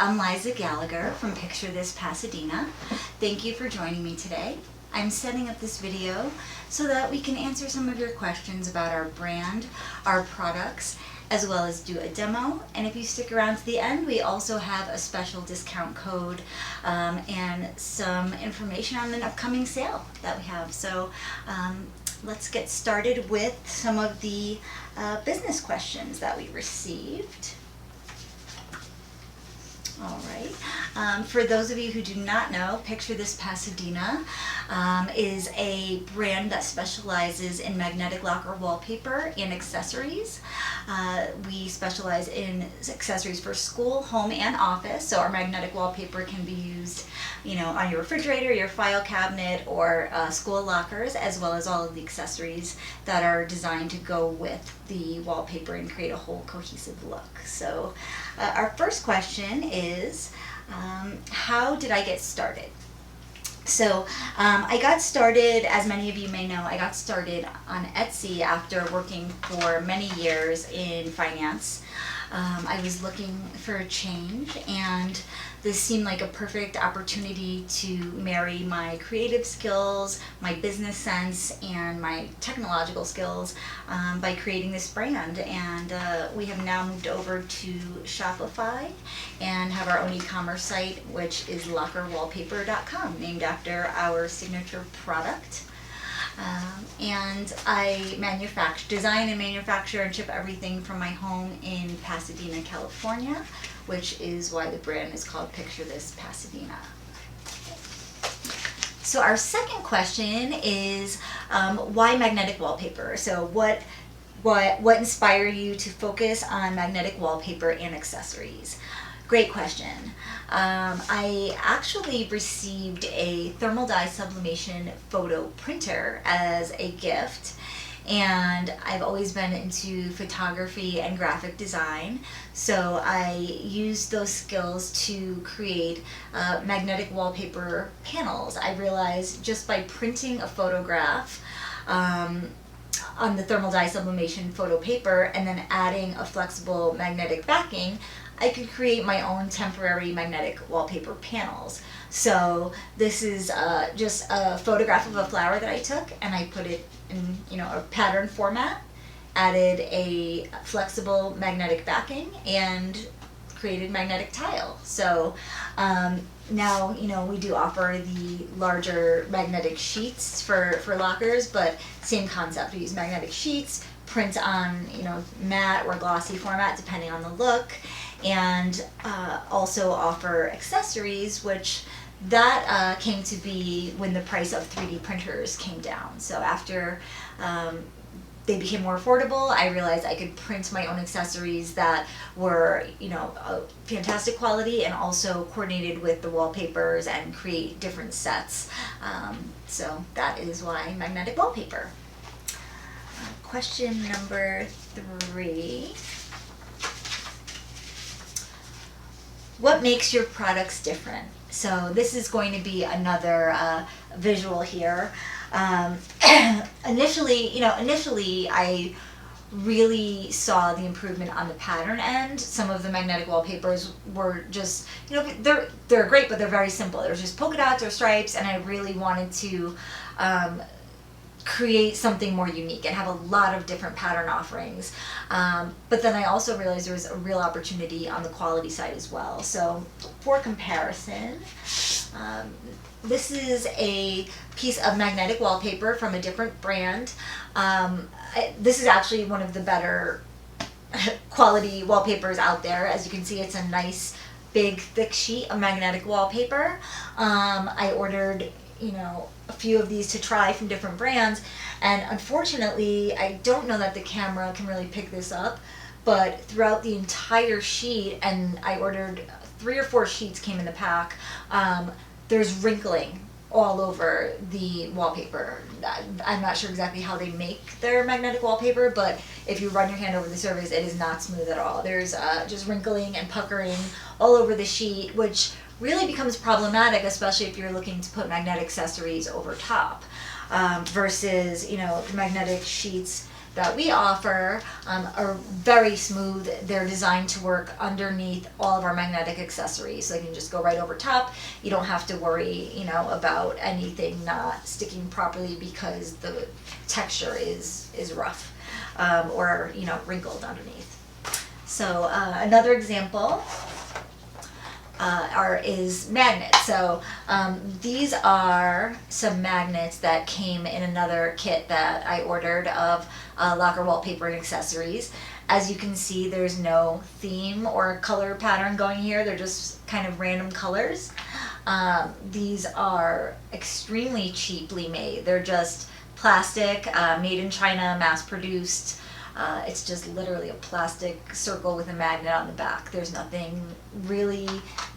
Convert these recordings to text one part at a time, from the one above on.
I'm Liza Gallagher from Picture This Pasadena. Thank you for joining me today. I'm setting up this video so that we can answer some of your questions about our brand, our products, as well as do a demo. And if you stick around to the end, we also have a special discount code and some information on an upcoming sale that we have. So let's get started with some of the business questions that we received. All right. For those of you who do not know, Picture This Pasadena is a brand that specializes in magnetic lacquer wallpaper and accessories. We specialize in accessories for school, home, and office. So our magnetic wallpaper can be used, on your refrigerator, your file cabinet, or school lockers, as well as all of the accessories that are designed to go with the wallpaper and create a whole cohesive look. So our first question is, how did I get started? So I got started, as many of you may know, I got started on Etsy after working for many years in finance. I was looking for a change, and this seemed like a perfect opportunity to marry my creative skills, my business sense, and my technological skills by creating this brand. And we have now moved over to Shopify and have our own e-commerce site, which is lacquerwallpaper.com, named after our signature product. And I design and manufacture and ship everything from my home in Pasadena, California, which is why the brand is called Picture This Pasadena. So our second question is, why magnetic wallpaper? So what inspired you to focus on magnetic wallpaper and accessories? Great question. I actually received a thermal dye sublimation photo printer as a gift, and I've always been into photography and graphic design, so I used those skills to create magnetic wallpaper panels. I realized just by printing a photograph on the thermal dye sublimation photo paper and then adding a flexible magnetic backing, I could create my own temporary magnetic wallpaper panels. So this is just a photograph of a flower that I took, and I put it in a pattern format, added a flexible magnetic backing, and created magnetic tile. So now we do offer the larger magnetic sheets for lockers, but same concept. We use magnetic sheets, print on matte or glossy format depending on the look, and also offer accessories, which that came to be when the price of 3D printers came down. So after they became more affordable, I realized I could print my own accessories that were fantastic quality and also coordinated with the wallpapers and create different sets. So that is why magnetic wallpaper. Question number 3. What makes your products different? So this is going to be another visual here. Initially I really saw the improvement on the pattern end. Some of the magnetic wallpapers were just, they're great, but they're very simple. There's just polka dots or stripes, and I really wanted to create something more unique and have a lot of different pattern offerings. But then I also realized there was a real opportunity on the quality side as well. So for comparison, this is a piece of magnetic wallpaper from a different brand. This is actually one of the better quality wallpapers out there. As you can see, it's a nice big thick sheet of magnetic wallpaper. I ordered a few of these to try from different brands, and unfortunately I don't know that the camera can really pick this up, but throughout the entire sheet, and I ordered 3 or 4 sheets came in the pack, there's wrinkling all over the wallpaper. I'm not sure exactly how they make their magnetic wallpaper, but if you run your hand over the surface, it is not smooth at all. There's just wrinkling and puckering all over the sheet, which really becomes problematic, especially if you're looking to put magnetic accessories over top, versus the magnetic sheets that we offer are very smooth. They're designed to work underneath all of our magnetic accessories, so they can just go right over top. You don't have to worry, about anything not sticking properly because the texture is rough or wrinkled underneath. So another example is magnets. So these are some magnets that came in another kit that I ordered of locker wallpaper and accessories. As you can see, there's no theme or color pattern going here. They're just kind of random colors. These are extremely cheaply made. They're just plastic, made in China, mass produced. It's just literally a plastic circle with a magnet on the back. There's nothing really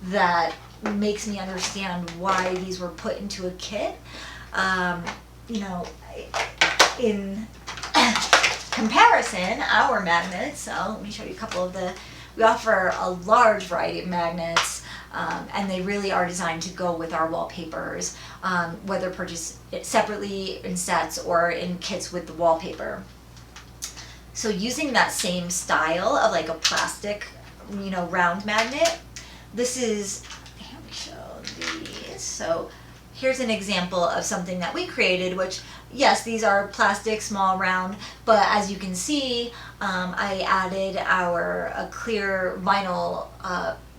that makes me understand why these were put into a kit. In comparison, our magnets, so let me show you a couple of we offer a large variety of magnets, and they really are designed to go with our wallpapers, whether purchased separately in sets or in kits with the wallpaper. So using that same style of like a plastic, round magnet, let me show these. So here's an example of something that we created, which, yes, these are plastic, small, round, but as you can see, I added a clear vinyl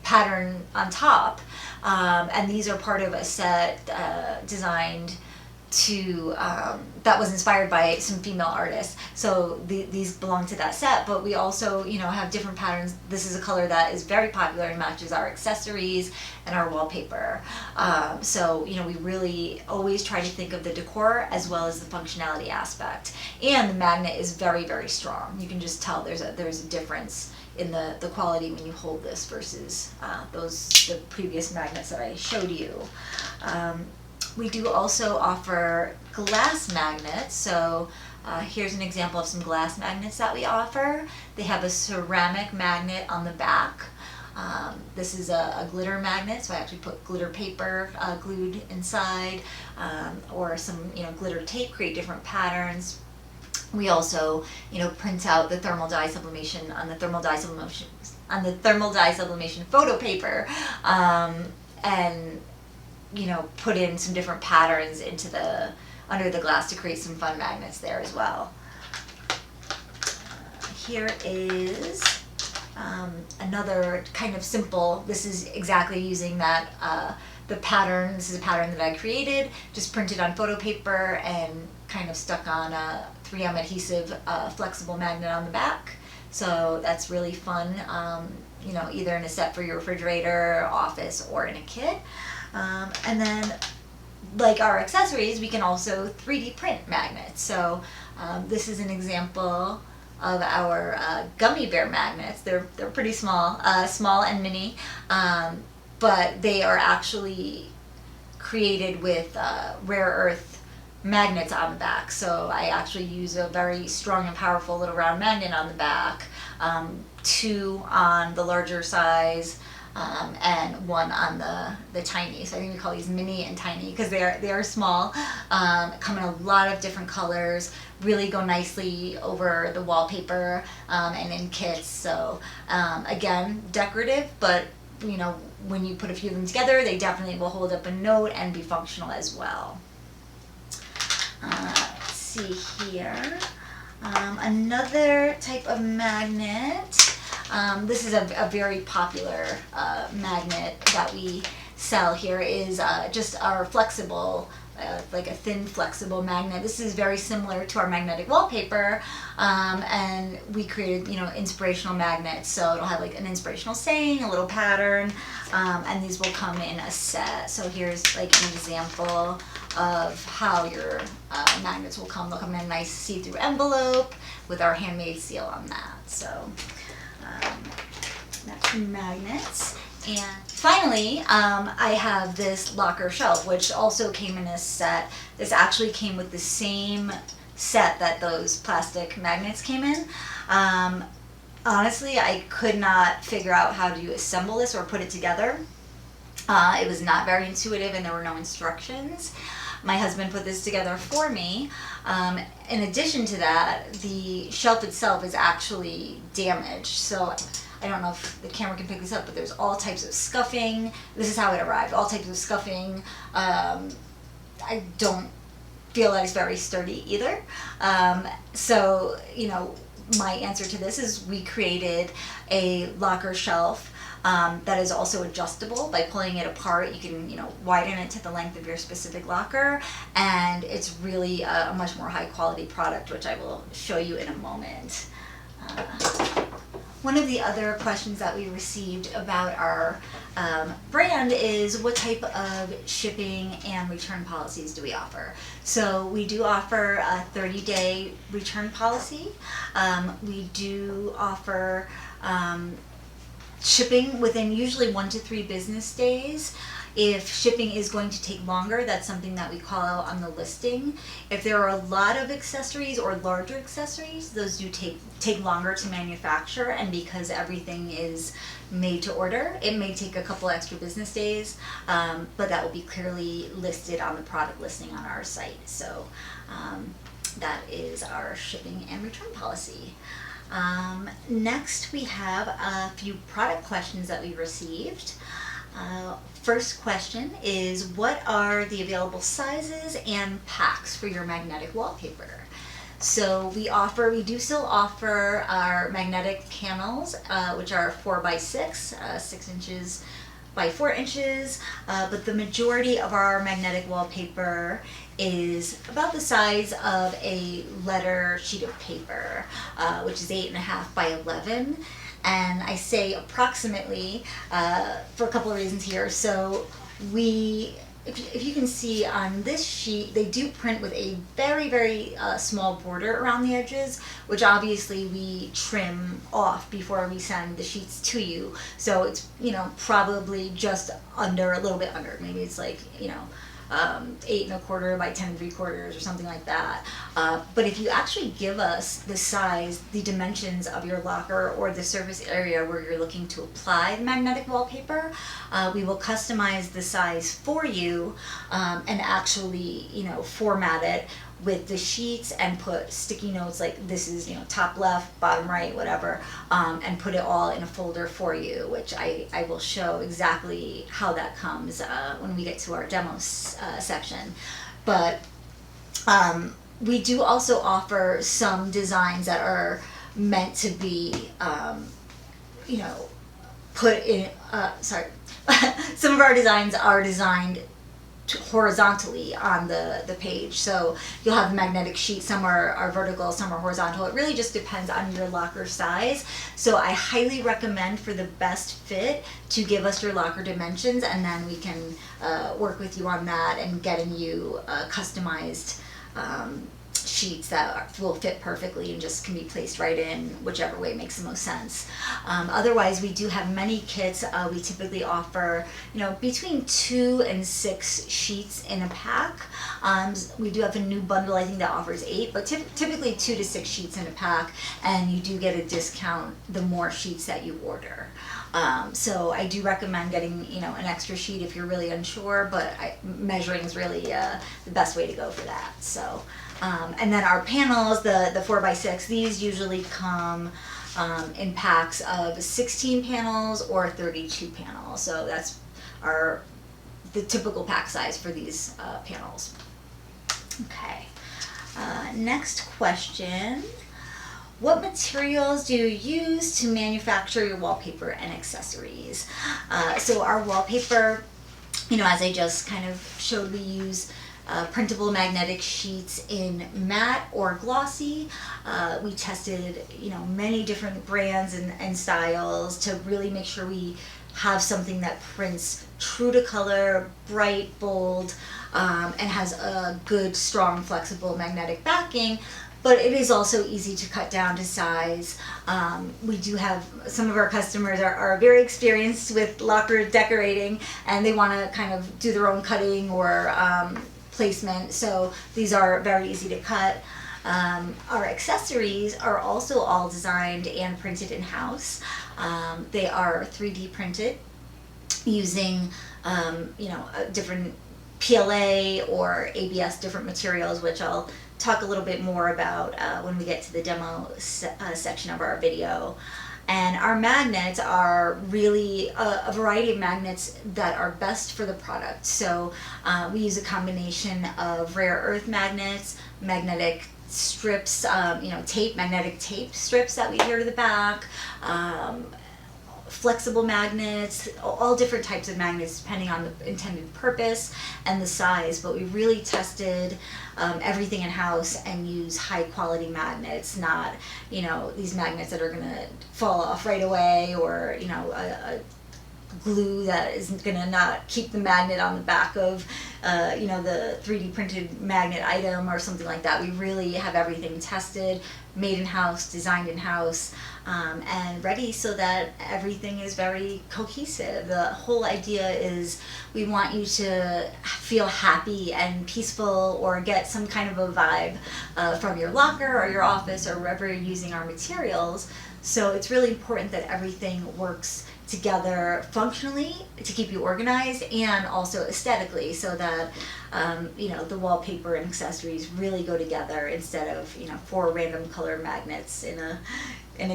pattern on top, and these are part of a set designed to that was inspired by some female artists. So these belong to that set, but we also have different patterns. This is a color that is very popular and matches our accessories and our wallpaper. So we really always try to think of the decor as well as the functionality aspect. And the magnet is very, very strong. You can just tell there's a difference in the quality when you hold this versus the previous magnets that I showed you. We do also offer glass magnets. So here's an example of some glass magnets that we offer. They have a ceramic magnet on the back. This is a glitter magnet, so I actually put glitter paper glued inside, or some glitter tape, create different patterns. We also print out the thermal dye sublimation on the thermal dye sublimation photo paper, and put in some different patterns under the glass to create some fun magnets there as well. Here is another kind of simple, this is exactly using that, the pattern, this is a pattern that I created, just printed on photo paper and kind of stuck on a 3M adhesive flexible magnet on the back. So that's really fun, either in a set for your refrigerator, office, or in a kit. And then, like our accessories, we can also 3D print magnets. So this is an example of our gummy bear magnets. They're pretty small, small and mini, but they are actually created with rare earth magnets on the back. So I actually use a very strong and powerful little round magnet on the back, 2 on the larger size, and 1 on the tiny. So I think we call these mini and tiny because they are small, come in a lot of different colors, really go nicely over the wallpaper, and in kits. So again, decorative, but when you put a few of them together, they definitely will hold up a note and be functional as well. Let's see here. Another type of magnet. This is a very popular magnet that we sell here, is just our flexible, like a thin flexible magnet. This is very similar to our magnetic wallpaper, and we created inspirational magnets. So it'll have like an inspirational saying, a little pattern, and these will come in a set. So here's like an example of how your magnets will come. They'll come in a nice see-through envelope with our handmade seal on that. So that's magnets. And finally, I have this locker shelf, which also came in a set. This actually came with the same set that those plastic magnets came in. Honestly, I could not figure out how to assemble this or put it together. It was not very intuitive and there were no instructions. My husband put this together for me. In addition to that, the shelf itself is actually damaged. So I don't know if the camera can pick this up, but there's all types of scuffing. This is how it arrived, all types of scuffing. I don't feel that it's very sturdy either. So, my answer to this is we created a locker shelf that is also adjustable. By pulling it apart, you can, widen it to the length of your specific locker, and it's really a much more high quality product, which I will show you in a moment. One of the other questions that we received about our brand is what type of shipping and return policies do we offer? So we do offer a 30-day return policy. We do offer shipping within usually 1 to 3 business days. If shipping is going to take longer, that's something that we call out on the listing. If there are a lot of accessories or larger accessories, those do take longer to manufacture, and because everything is made to order, it may take a couple extra business days, but that will be clearly listed on the product listing on our site. So that is our shipping and return policy. Next, we have a few product questions that we received. First question is, what are the available sizes and packs for your magnetic wallpaper? So we do still offer our magnetic panels, which are 4x6, 6 inches by 4 inches, but the majority of our magnetic wallpaper is about the size of a letter sheet of paper, which is 8.5 by 11. And I say approximately for a couple of reasons here. So if you can see on this sheet, they do print with a very, very small border around the edges, which obviously we trim off before we send the sheets to you. So it's, probably just under, a little bit under. Maybe it's like, 8.25 by 10.75 or something like that. But if you actually give us the size, the dimensions of your locker or the surface area where you're looking to apply the magnetic wallpaper, we will customize the size for you and actually, format it with the sheets and put sticky notes like this is, top left, bottom right, whatever, and put it all in a folder for you, which I will show exactly how that comes when we get to our demo section. But we do also offer some designs that are meant to be, put in, some of our designs are designed horizontally on the page. So you'll have magnetic sheets, some are vertical, some are horizontal. It really just depends on your locker size. So I highly recommend, for the best fit, to give us your locker dimensions, and then we can work with you on that and getting you customized sheets that will fit perfectly and just can be placed right in whichever way makes the most sense. Otherwise, we do have many kits. We typically offer, between 2 and 6 sheets in a pack. We do have a new bundle, I think, that offers 8, but typically 2 to 6 sheets in a pack, and you do get a discount the more sheets that you order. So I do recommend getting, an extra sheet if you're really unsure, but measuring is really the best way to go for that. So, and then our panels, the 4x6, these usually come in packs of 16 panels or 32 panels. So that's the typical pack size for these panels. Okay. Next question. What materials do you use to manufacture your wallpaper and accessories? So our wallpaper, as I just kind of showed, we use printable magnetic sheets in matte or glossy. We tested, many different brands and styles to really make sure we have something that prints true to color, bright, bold, and has a good, strong, flexible magnetic backing. But it is also easy to cut down to size. We do have some of our customers are very experienced with locker decorating, and they want to kind of do their own cutting or placement. So these are very easy to cut. Our accessories are also all designed and printed in-house. They are 3D printed using, different PLA or ABS, different materials, which I'll talk a little bit more about when we get to the demo section of our video. And our magnets are really a variety of magnets that are best for the product. So we use a combination of rare earth magnets, magnetic strips, tape, magnetic tape strips that we adhere to the back, flexible magnets, all different types of magnets depending on the intended purpose and the size. But we really tested everything in-house and use high quality magnets, not these magnets that are going to fall off right away, or a glue that isn't going to not keep the magnet on the back of the 3D printed magnet item or something like that. We really have everything tested, made in-house, designed in-house, and ready so that everything is very cohesive. The whole idea is we want you to feel happy and peaceful, or get some kind of a vibe from your locker or your office or wherever you're using our materials. So it's really important that everything works together functionally to keep you organized, and also aesthetically, so that the wallpaper and accessories really go together, instead of 4 random color magnets in a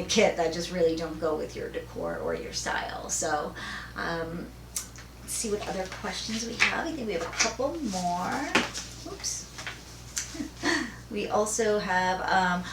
kit that just really don't go with your decor or your style. So let's see what other questions we have. I think we have a couple more. Oops. We also have,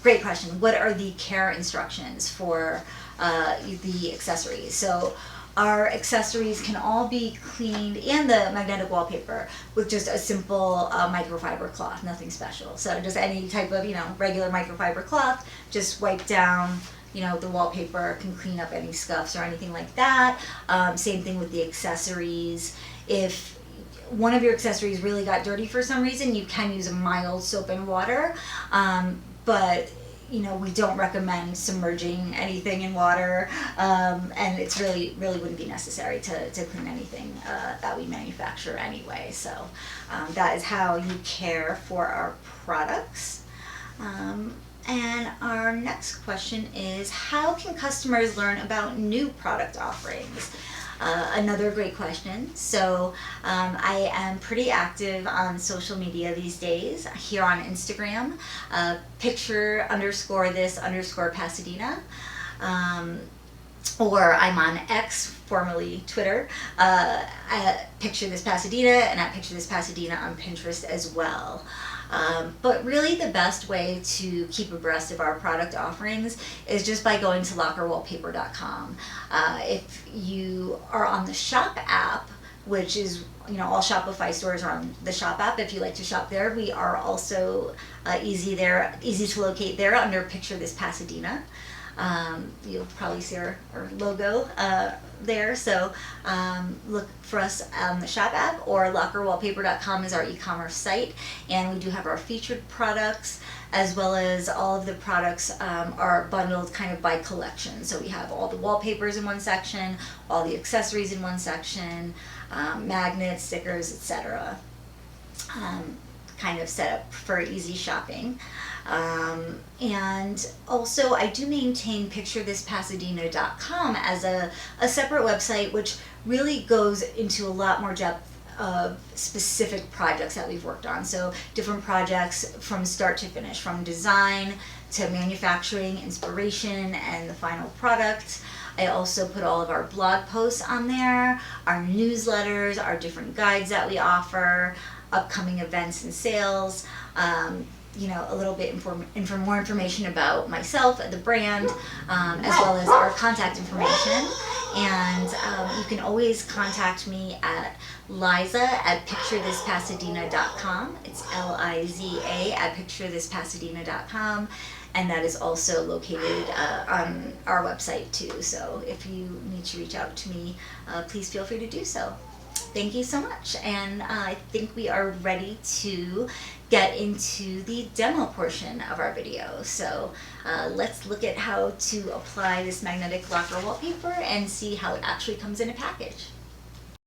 great question. What are the care instructions for the accessories? So our accessories can all be cleaned, and the magnetic wallpaper, with just a simple microfiber cloth, nothing special. So just any type of, regular microfiber cloth, just wipe down, the wallpaper, can clean up any scuffs or anything like that. Same thing with the accessories. If one of your accessories really got dirty for some reason, you can use a mild soap and water, but we don't recommend submerging anything in water, and it's really wouldn't be necessary to clean anything that we manufacture anyway. So that is how you care for our products. And our next question is, how can customers learn about new product offerings? Another great question. So I am pretty active on social media these days. Here on Instagram, picture_this_Pasadena, or I'm on X, formerly Twitter, at PictureThisPasadena, and at PictureThisPasadena on Pinterest as well. But really the best way to keep abreast of our product offerings is just by going to lockerwallpaper.com. If you are on the Shop app, which is, all Shopify stores are on the Shop app. If you like to shop there, we are also easy to locate there under Picture This Pasadena. You'll probably see our logo there. So look for us on the Shop app, or lockerwallpaper.com is our e-commerce site, and we do have our featured products, as well as all of the products are bundled kind of by collection. So we have all the wallpapers in one section, all the accessories in one section, magnets, stickers, etc. Kind of set up for easy shopping. And also I do maintain PictureThisPasadena.com as a separate website, which really goes into a lot more depth of specific projects that we've worked on. So different projects from start to finish, from design to manufacturing, inspiration, and the final product. I also put all of our blog posts on there, our newsletters, our different guides that we offer, upcoming events and sales, a little bit more information about myself, the brand, as well as our contact information. And you can always contact me at Liza at PictureThisPasadena.com. It's Liza at PictureThisPasadena.com. And that is also located on our website too. So if you need to reach out to me, please feel free to do so. Thank you so much, and I think we are ready to get into the demo portion of our video. So let's look at how to apply this magnetic locker wallpaper and see how it actually comes in a package.